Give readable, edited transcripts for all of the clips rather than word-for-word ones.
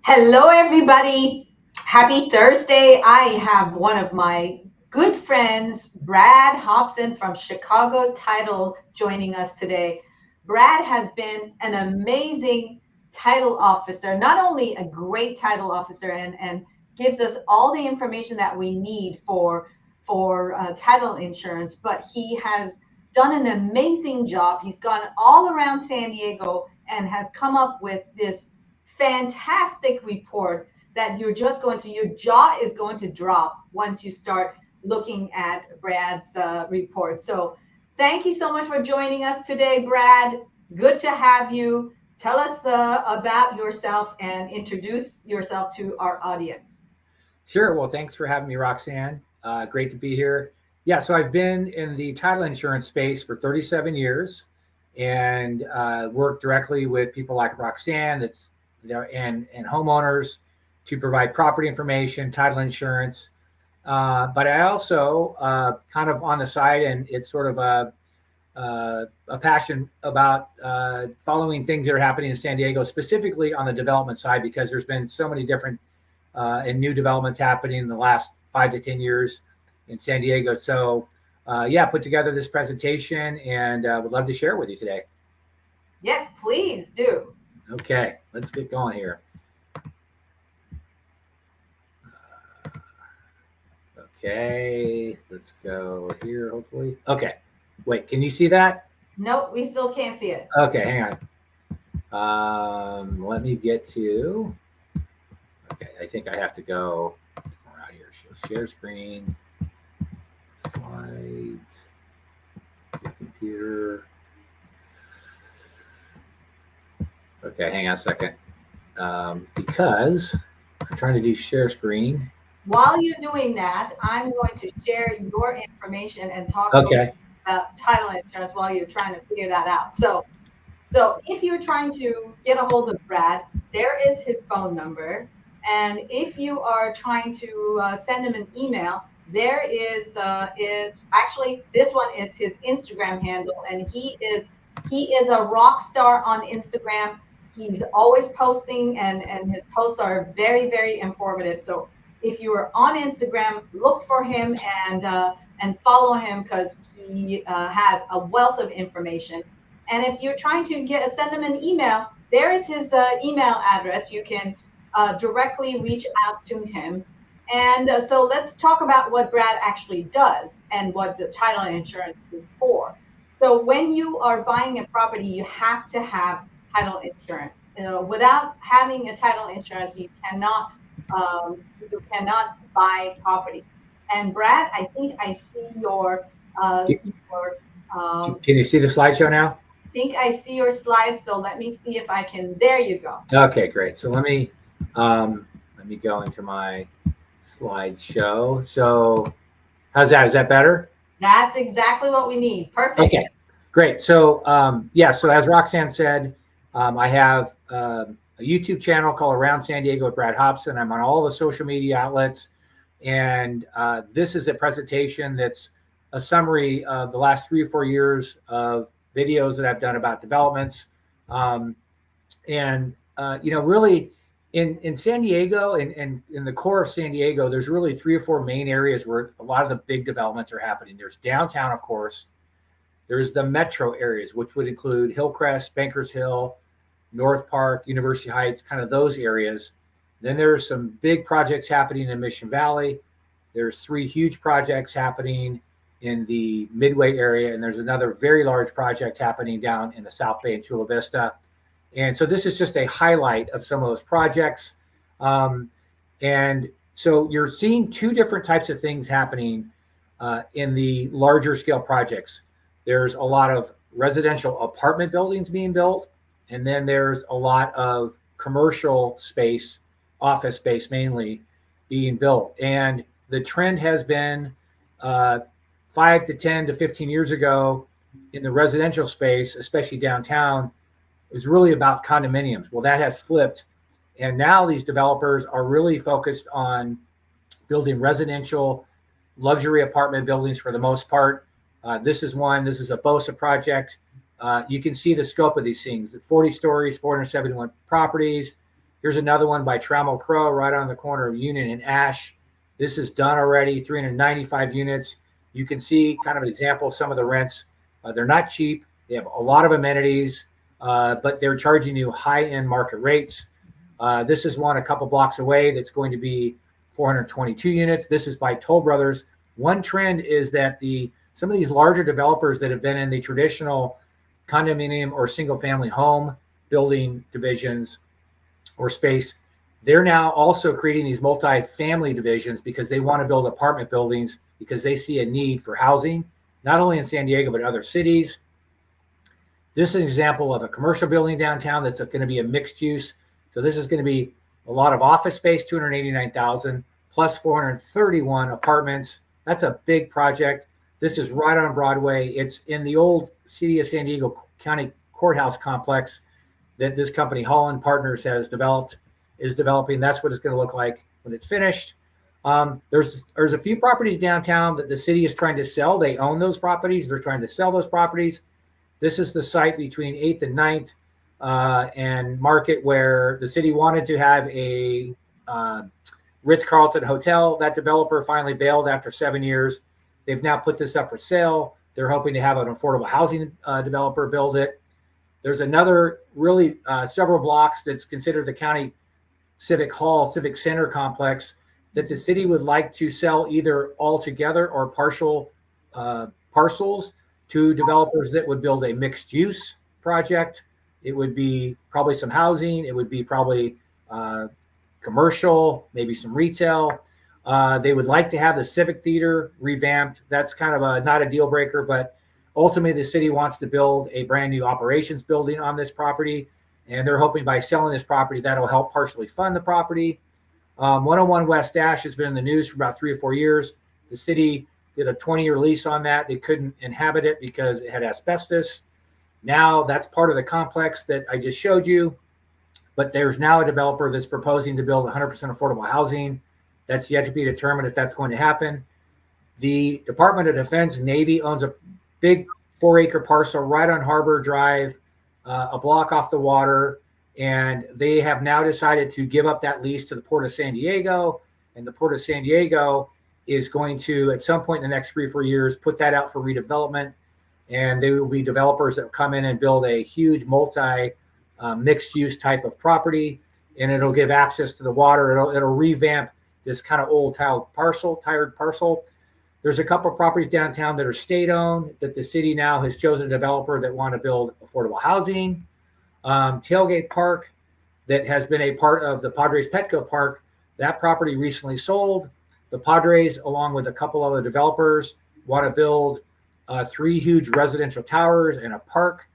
Hello, everybody. Happy Thursday. I have one of my good friends, Brad Hobson from Chicago Title, joining us today. Brad has been an amazing title officer, not only a great title officer and gives us all the information that we need for title insurance, but he has done an amazing job. He's gone all around San Diego and has come up with this fantastic report that your jaw is going to drop once you start looking at Brad's report. So thank you so much for joining us today, Brad. Good to have you. Tell us about yourself and introduce yourself to our audience. Sure. Well, thanks for having me, Roxanne. Great to be here. Yeah, so I've been in the title insurance space for 37 years and worked directly with people like Roxanne and homeowners to provide property information, title insurance. But I also kind of on the side, and it's sort of a passion about following things that are happening in San Diego, specifically on the development side, because there's been so many different and new developments happening in the last 5 to 10 years in San Diego. So, yeah, put together this presentation and would love to share with you today. Yes, please do. Okay, let's get going here. Okay, let's go here, hopefully. Okay, wait, can you see that? Nope, we still can't see it. Okay, hang on. Let me get to, okay, I think I have to go around here. Share screen, slides, computer. Okay, hang on a second. Because I'm trying to do share screen. While you're doing that, I'm going to share your information and talk Okay. about title insurance while you're trying to figure that out. So if you're trying to get a hold of Brad, there is his phone number. And if you are trying to send him an email, there is actually this one is his Instagram handle, and he is a rock star on Instagram. He's always posting, and his posts are very, very informative. So if you are on Instagram, look for him and follow him because he has a wealth of information. And if you're trying to send him an email, there is his email address. You can directly reach out to him. And so let's talk about what Brad actually does and what the title insurance is for. So when you are buying a property, you have to have title insurance. Without having a title insurance, you cannot buy property. And Brad, I think I see Can you see the slideshow now? think I see your slides, so let me see if I can. There you go. Okay, great. So let me go into my slideshow. So how's that? Is that better? That's exactly what we need. Perfect. Okay, great. So yeah, so as Roxanne said, I have a YouTube channel called Around San Diego with Brad Hobson. I'm on all the social media outlets, and this is a presentation that's a summary of the last 3 or 4 years of videos that I've done about developments. Really in San Diego and in the core of San Diego, there's really 3 or 4 main areas where a lot of the big developments are happening. There's downtown, of course. There's the metro areas, which would include Hillcrest, Bankers Hill, North Park, University Heights, kind of those areas. Then there's some big projects happening in Mission Valley. There's 3 huge projects happening in the Midway area, and there's another very large project happening down in the South Bay in Chula Vista. And so this is just a highlight of some of those projects. And so you're seeing 2 different types of things happening in the larger scale projects. There's a lot of residential apartment buildings being built, and then there's a lot of commercial space, office space mainly, being built. And the trend has been 5 to 10 to 15 years ago in the residential space, especially downtown, is really about condominiums. Well, that has flipped. And now these developers are really focused on building residential luxury apartment buildings for the most part. This is a BOSA project. You can see the scope of these things: 40 stories, 471 properties. Here's another one by Trammell Crow right on the corner of Union and Ash. This is done already, 395 units. You can see kind of an example of some of the rents. They're not cheap. They have a lot of amenities, but they're charging you high-end market rates. This is one a couple blocks away that's going to be 422 units. This is by Toll Brothers. One trend is that some of these larger developers that have been in the traditional condominium or single-family home building divisions or space, they're now also creating these multi-family divisions because they want to build apartment buildings because they see a need for housing, not only in San Diego, but other cities. This is an example of a commercial building downtown that's going to be a mixed use. So this is going to be a lot of office space, 289,000 plus 431 apartments. That's a big project. This is right on Broadway. It's in the old City of San Diego County Courthouse complex that this company Holland Partners is developing. That's what it's going to look like when it's finished. There's a few properties downtown that the city is trying to sell. They own those properties. They're trying to sell those properties. This is the site between 8th and 9th and Market where the city wanted to have a Ritz-Carlton hotel. That developer finally bailed after 7 years. They've now put this up for sale. They're hoping to have an affordable housing developer build it. There's another really several blocks that's considered the county civic center complex that the city would like to sell either all together or partial parcels to developers that would build a mixed use project. It would be probably some housing. It would be probably commercial, maybe some retail. They would like to have the Civic Theater revamped. That's kind of not a deal breaker, but ultimately the city wants to build a brand new operations building on this property. And they're hoping by selling this property, that'll help partially fund the property. 101 West Dash has been in the news for about 3 or 4 years. The city did a 20-year lease on that. They couldn't inhabit it because it had asbestos. Now that's part of the complex that I just showed you. But there's now a developer that's proposing to build 100% affordable housing. That's yet to be determined if that's going to happen. The Department of Defense Navy owns a big 4-acre parcel right on Harbor Drive, a block off the water. And they have now decided to give up that lease to the Port of San Diego. And the Port of San Diego is going to, at some point in the next 3 or 4 years, put that out for redevelopment. And there will be developers that come in and build a huge mixed use type of property. And it'll give access to the water. It'll revamp this kind of old tired parcel. There's a couple of properties downtown that are state-owned that the city now has chosen a developer that want to build affordable housing. Tailgate Park that has been a part of the Padres Petco Park. That property recently sold. The Padres, along with a couple other developers, want to build 3 huge residential towers and a park.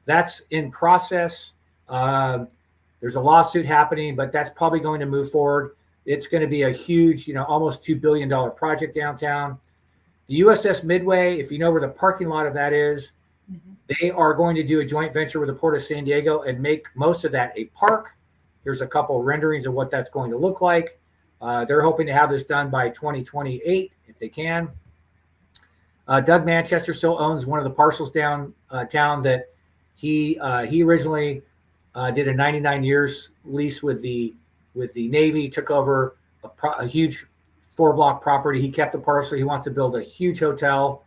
That's in process. There's a lawsuit happening, but that's probably going to move forward. It's going to be a huge, almost $2 billion project downtown. The USS Midway, if you know where the parking lot of that is, they are going to do a joint venture with the Port of San Diego and make most of that a park. There's a couple of renderings of what that's going to look like. They're hoping to have this done by 2028 if they can. Doug Manchester still owns one of the parcels downtown that he originally did a 99 years lease with the Navy, took over a huge 4-block property. He kept the parcel. He wants to build a huge hotel.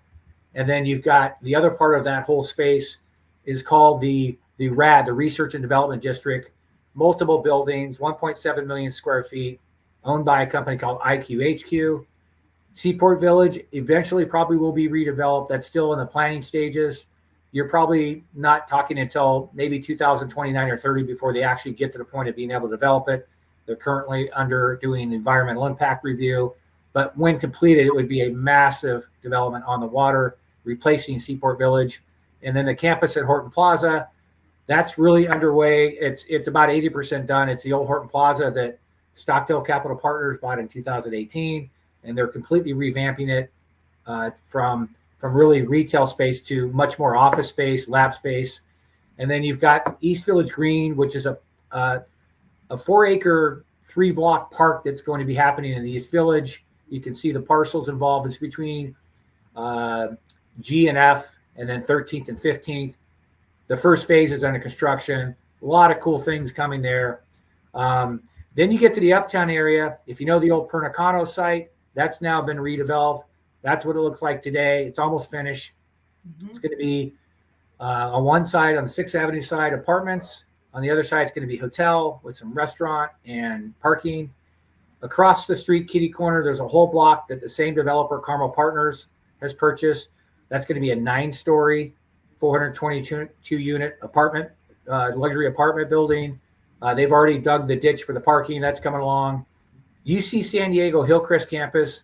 And then you've got the other part of that whole space is called the RAD, the Research and Development District, multiple buildings, 1.7 million square feet, owned by a company called IQHQ. Seaport Village eventually probably will be redeveloped. That's still in the planning stages. You're probably not talking until maybe 2029 or 30 before they actually get to the point of being able to develop it. They're currently doing environmental impact review. But when completed, it would be a massive development on the water, replacing Seaport Village. And then the campus at Horton Plaza, that's really underway. It's about 80% done. It's the old Horton Plaza that Stockdale Capital Partners bought in 2018, and they're completely revamping it from really retail space to much more office space, lab space. And then you've got East Village Green, which is a 4-acre, 3-block park that's going to be happening in the East Village. You can see the parcels involved. It's between G and F, and then 13th and 15th. The first phase is under construction. A lot of cool things coming there. Um, then you get to the uptown area. If you know the old Pernicano site, that's now been redeveloped. That's what it looks like today. It's almost finished. It's going to be on one side, on the 6th Avenue side, apartments. On the other side, it's going to be hotel with some restaurant and parking. Across the street, kitty corner, there's a whole block that the same developer, Carmel Partners, has purchased. That's going to be a 9-story, 422 unit apartment, luxury apartment building. They've already dug the ditch for the parking. That's coming along. UC San Diego Hillcrest campus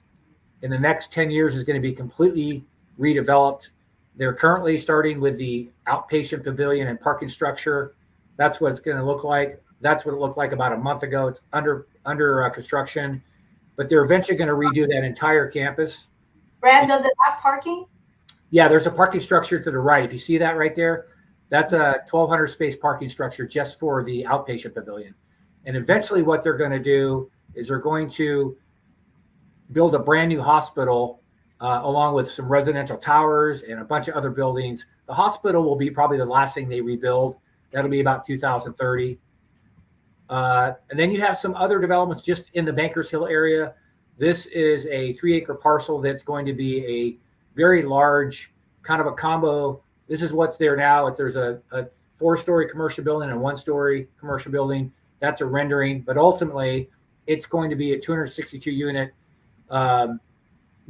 in the next 10 years is going to be completely redeveloped. They're currently starting with the outpatient pavilion and parking structure. That's what it's going to look like. That's what it looked like about a month ago. It's under construction, but they're eventually going to redo that entire campus. Brad, does it have parking? Yeah, there's a parking structure to the right. If you see that right there, that's a 1,200 space parking structure just for the outpatient pavilion. And eventually what they're going to do is they're going to build a brand new hospital along with some residential towers and a bunch of other buildings. The hospital will be probably the last thing they rebuild. That'll be about 2030. And then you have some other developments just in the Bankers Hill area. This is a 3-acre parcel that's going to be a very large kind of a combo. This is what's there now. If there's a 4-story commercial building and a 1-story commercial building, that's a rendering. But ultimately, it's going to be a 262 unit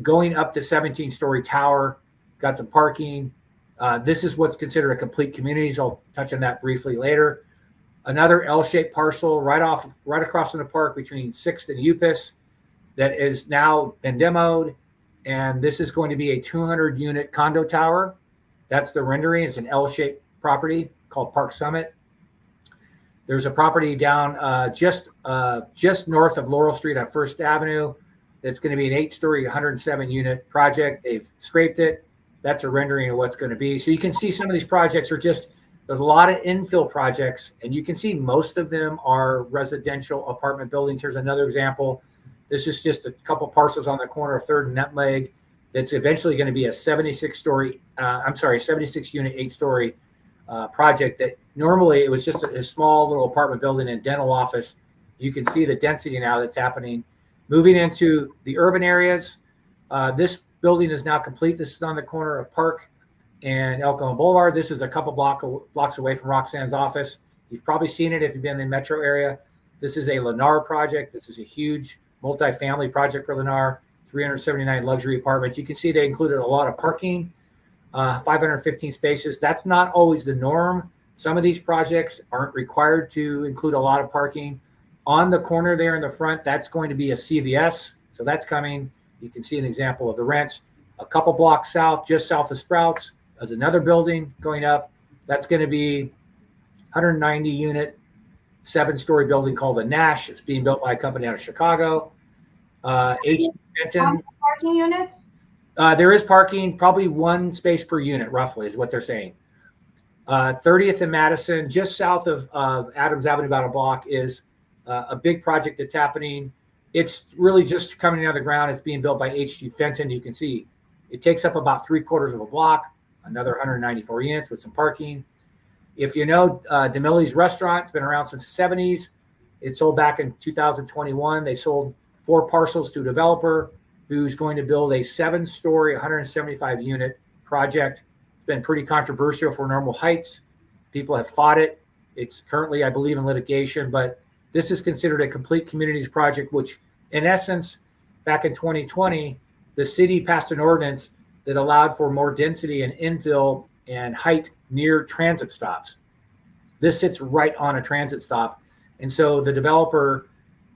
going up to 17-story tower. Got some parking. This is what's considered a complete community. So I'll touch on that briefly later. Another L-shaped parcel right across from the park between 6th and Upis that is now been demoed. And this is going to be a 200-unit condo tower. That's the rendering. It's an L-shaped property called Park Summit. There's a property down just north of Laurel Street on 1st Avenue. That's going to be an 8-story, 107-unit project. They've scraped it. That's a rendering of what's going to be. So you can see some of these projects are just, there's a lot of infill projects, and you can see most of them are residential apartment buildings. Here's another example. This is just a couple parcels on the corner of 3rd and Nutmeg. That's eventually going to be a 76-unit, 8-story project that normally it was just a small little apartment building and dental office. You can see the density now that's happening. Moving into the urban areas, this building is now complete. This is on the corner of Park and El Cajon Boulevard. This is a couple blocks away from Roxanne's office. You've probably seen it if you've been in the metro area. This is a Lennar project. This is a huge multifamily project for Lennar, 379 luxury apartments. You can see they included a lot of parking, 515 spaces. That's not always the norm. Some of these projects aren't required to include a lot of parking. On the corner there in the front, that's going to be a CVS. So that's coming. You can see an example of the rents. A couple blocks south, just south of Sprouts, there's another building going up. That's going to be 190-unit, 7-story building called the Nash. It's being built by a company out of Chicago. H. Benton. Parking units? There is parking, probably 1 space per unit, roughly, is what they're saying. 30th and Madison, just south of Adams Avenue, about a block, is a big project that's happening. It's really just coming out of the ground. It's being built by H.G. Fenton. You can see it takes up about 3/4 of a block, another 194 units with some parking. If you know DeMillie's restaurant, it's been around since the 70s. It sold back in 2021. They sold 4 parcels to a developer who's going to build a 7-story, 175-unit project. It's been pretty controversial for Normal Heights. People have fought it. It's currently, I believe, in litigation, but this is considered a complete communities project, which in essence, back in 2020, the city passed an ordinance that allowed for more density and infill and height near transit stops. This sits right on a transit stop. And so the developer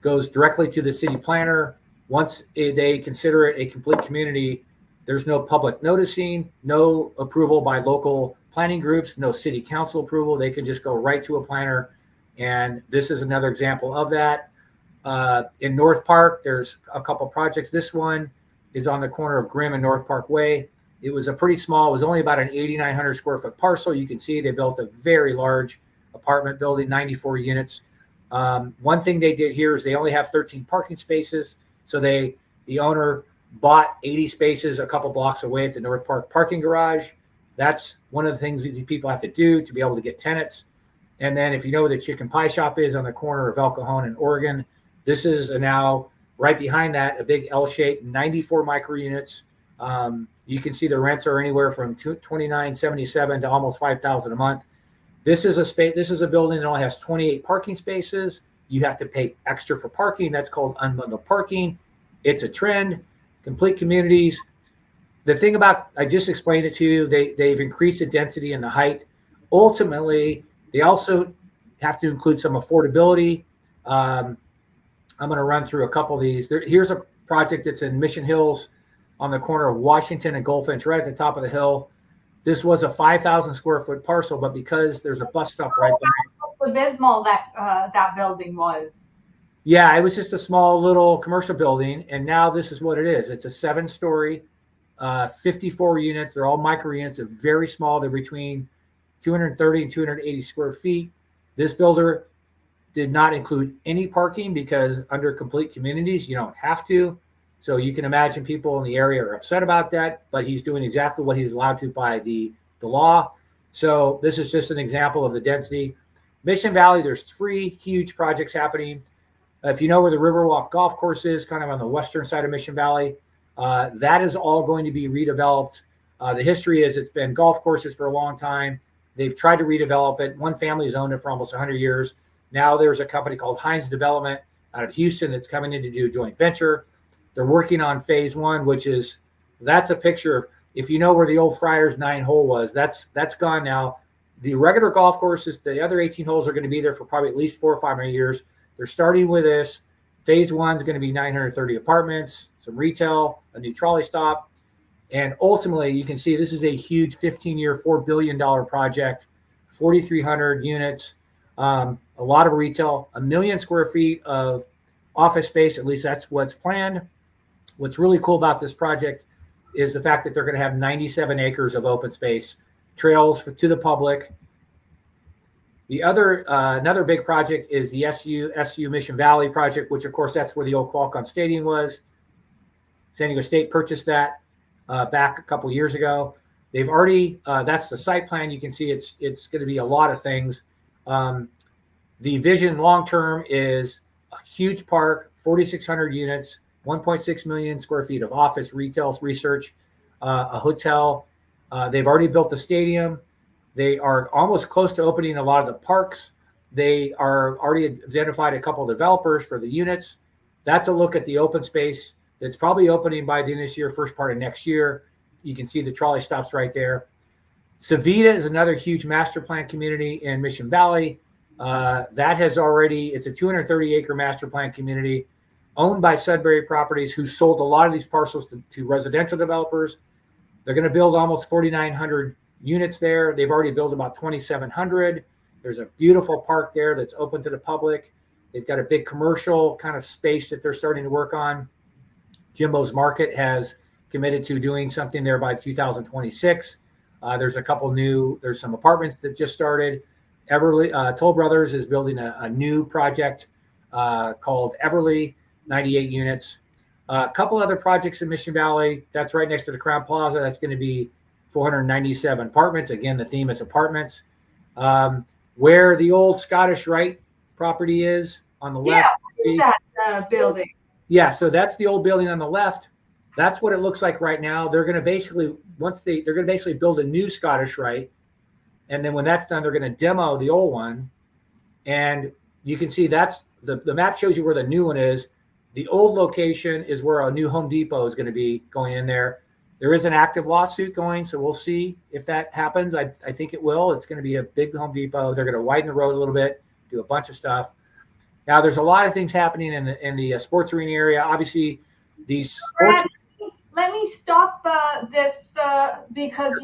goes directly to the city planner. Once they consider it a complete community, there's no public noticing, no approval by local planning groups, no city council approval. They can just go right to a planner. And this is another example of that. In North Park, there's a couple projects. This one is on the corner of Grimm and North Park Way. It was a pretty small, it was only about an 8,900 square foot parcel. You can see they built a very large apartment building, 94 units. One thing they did here is they only have 13 parking spaces. So the owner bought 80 spaces a couple blocks away at the North Park parking garage. That's one of the things these people have to do to be able to get tenants. And then if you know where the chicken pie shop is on the corner of El Cajon and Oregon, this is now right behind that, a big L-shaped 94 micro units. You can see the rents are anywhere from $29.77 to almost $5,000 a month. This is a space. This is a building that only has 28 parking spaces. You have to pay extra for parking. That's called unbundled parking. It's a trend. Complete communities. The thing about, I just explained it to you, they've increased the density and the height. Ultimately, they also have to include some affordability. I'm going to run through a couple of these. Here's a project that's in Mission Hills on the corner of Washington and Goldfinch, right at the top of the hill. This was a 5,000 square foot parcel, but because there's a bus stop right there. Abysmal that building was. Yeah, it was just a small little commercial building, and now this is what it is. It's a 7-story, 54 units. They're all micro units. They're very small. They're between 230 and 280 square feet. This builder did not include any parking because under complete communities, you don't have to. So you can imagine people in the area are upset about that, but he's doing exactly what he's allowed to by the law. So this is just an example of the density. Mission Valley, there's 3 huge projects happening. If you know where the Riverwalk Golf Course is, kind of on the western side of Mission Valley, that is all going to be redeveloped. The history is it's been golf courses for a long time. They've tried to redevelop it. One family has owned it for almost 100 years. Now there's a company called Hines Development out of Houston that's coming in to do a joint venture. They're working on phase 1, which is, that's a picture of, if you know where the old Friars 9-hole was, that's gone now. The regular golf courses, the other 18 holes are going to be there for probably at least 4 or 5 more years. They're starting with this. Phase 1 is going to be 930 apartments, some retail, a new trolley stop. And ultimately, you can see this is a huge 15-year, $4 billion project, 4,300 units, a lot of retail, 1 million square feet of office space. At least that's what's planned. What's really cool about this project is the fact that they're going to have 97 acres of open space, trails to the public. The other, another big project is the SU Mission Valley project, which of course that's where the old Qualcomm Stadium was. San Diego State purchased that back a couple years ago. They've already, that's the site plan. You can see it's going to be a lot of things. The vision long-term is a huge park, 4,600 units, 1.6 million square feet of office, retail, research, a hotel. They've already built the stadium. They are almost close to opening a lot of the parks. They are already identified a couple of developers for the units. That's a look at the open space that's probably opening by the end of this year, first part of next year. You can see the trolley stops right there. Savita is another huge master plan community in Mission Valley. That has already, it's a 230 acre master plan community owned by Sudbury Properties, who sold a lot of these parcels to residential developers. They're going to build almost 4,900 units there. They've already built about 2,700. There's a beautiful park there that's open to the public. They've got a big commercial kind of space that they're starting to work on. Jimbo's Market has committed to doing something there by 2026. There's a couple there's some apartments that just started. Toll Brothers is building a new project called Everly, 98 units. A couple other projects in Mission Valley. That's right next to the Crown Plaza. That's going to be 497 apartments. Again, the theme is apartments. Where the old Scottish Rite property is on the left. Yeah, that building. Yeah, so that's the old building on the left. That's what it looks like right now. They're going to basically, they're going to basically build a new Scottish Rite. And then when that's done, they're going to demo the old one. And you can see that's the map shows you where the new one is. The old location is where a new Home Depot is going to be going in there. There is an active lawsuit going, so we'll see if that happens. I think it will. It's going to be a big Home Depot. They're going to widen the road a little bit, do a bunch of stuff. Now, there's a lot of things happening in the sports arena area. Obviously, these sports. Let me stop this because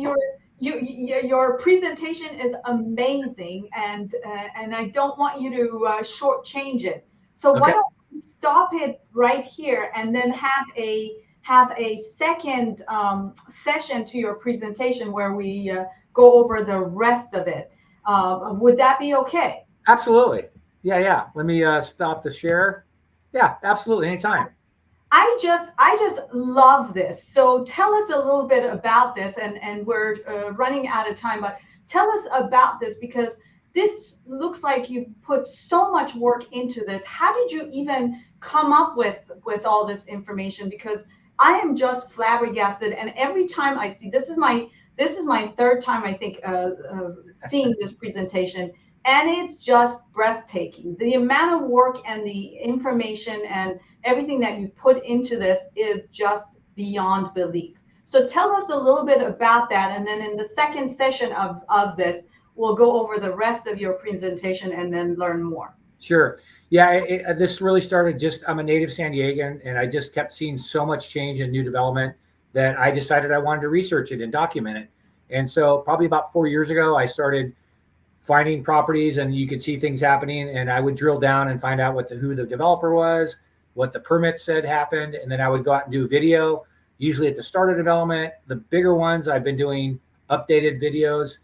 your presentation is amazing, and I don't want you to shortchange it. So Okay. why don't we stop it right here and then have a second session to your presentation where we go over the rest of it. Would that be okay? Absolutely. Yeah. Let me stop the share. Yeah, absolutely. Anytime. I just love this. So tell us a little bit about this, and we're running out of time, but tell us about this because this looks like you put so much work into this. How did you even come up with all this information? Because I am just flabbergasted, and every time I see, this is my third time I think seeing this presentation, and it's just breathtaking. The amount of work and the information and everything that you put into this is just beyond belief. So tell us a little bit about that, and then in the second session of this, we'll go over the rest of your presentation and then learn more. Sure. Yeah, this really started just, I'm a native San Diegan, and I just kept seeing so much change and new development that I decided I wanted to research it and document it. And so probably about 4 years ago, I started finding properties, and you could see things happening, and I would drill down and find out who the developer was, what the permits said happened, and then I would go out and do video, usually at the start of development. The bigger ones, I've been doing updated videos.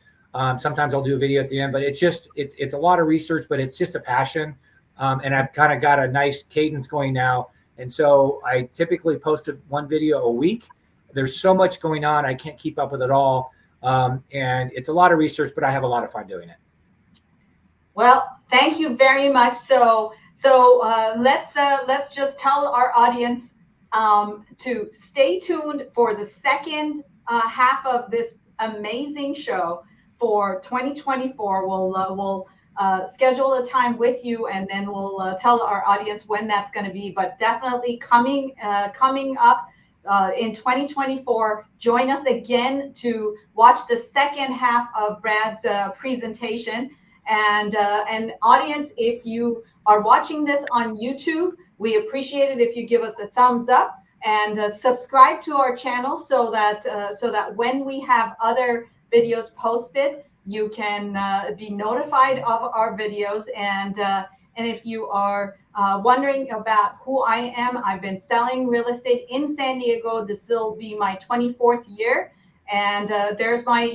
Sometimes I'll do a video at the end, but it's a lot of research, but it's just a passion. And I've kind of got a nice cadence going now. And so I typically post one video a week. There's so much going on, I can't keep up with it all. And it's a lot of research, but I have a lot of fun doing it. Well, thank you very much. So let's just tell our audience to stay tuned for the second half of this amazing show for 2024. We'll schedule a time with you, and then we'll tell our audience when that's going to be. But definitely coming up in 2024. Join us again to watch the second half of Brad's presentation. And audience, if you are watching this on YouTube, we appreciate it if you give us a thumbs up and subscribe to our channel so that when we have other videos posted, you can be notified of our videos. And if you are wondering about who I am, I've been selling real estate in San Diego. This will be my 24th year. And there's my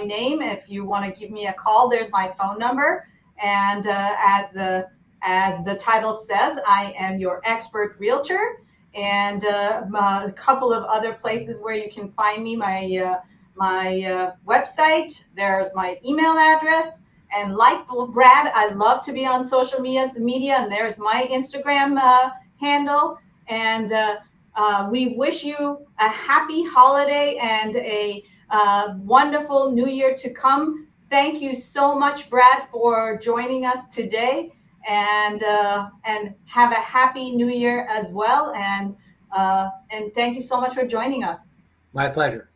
name. If you want to give me a call, there's my phone number. And as the title says, I am your expert realtor. And a couple of other places where you can find me, my website, there's my email address. And like Brad, I love to be on social media, and there's my Instagram handle. And we wish you a happy holiday and a wonderful new year to come. Thank you so much, Brad, for joining us today, and have a happy new year as well. And thank you so much for joining us. My pleasure.